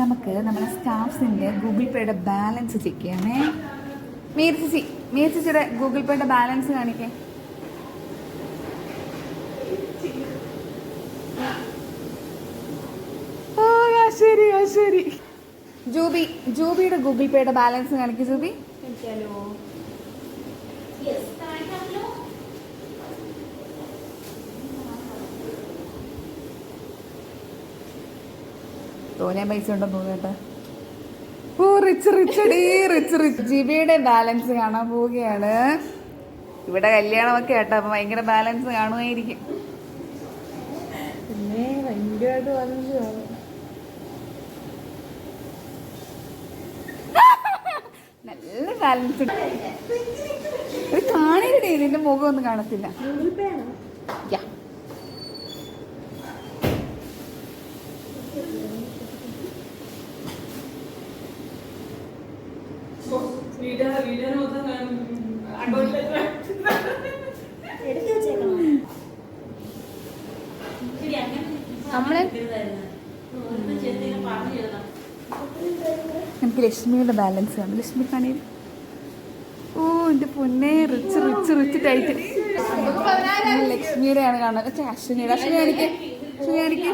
നമുക്ക് നമ്മുടെ സ്റ്റാഫ്സിൻ്റെ Google പേയുടെ balance check ചെയ്യാമേ. മേടിച്ചിട്ട് ഗൂഗിൾ പേയുടെ ബാലൻസ് കാണിക്കേ. ശരി ശരി. ജൂബിയുടെ ഗൂഗിൾ പേയുടെ ബാലൻസ് കാണിക്കും. ജൂബി തോന്നിയ പൈസ ഉണ്ടെന്ന് തോന്നേട്ടാ. ഓ റിച്ച് റിച്ചടി റിച്ച് റിച്ച്. ജിബിയുടെ ബാലൻസ് കാണാൻ പോവുകയാണ്. ഇവിടെ കല്യാണമൊക്കെ കേട്ടോ, അപ്പൊ ഭയങ്കര ബാലൻസ് കാണുമായിരിക്കും. പിന്നെ ഭയങ്കരമായിട്ട് ബാലൻസ് കാണും. നല്ല ബാലൻസ് ഉണ്ട്. ഇത് കാണില്ലേ, ഇതിന്റെ മുഖം ഒന്നും കാണത്തില്ല. എനിക്ക് ലക്ഷ്മിയുടെ ബാലൻസ് ആണ്. ലക്ഷ്മി കാണി. ഓ എന്റെ പൊന്നെ, റിച്ച് റിച്ച് റിച്ച് ടൈറ്റ്. ലക്ഷ്മിയുടെ ആണ് കാണുന്നത്. അശ്വിനിയുടെ. അശ്വിനി കാണിക്ക്.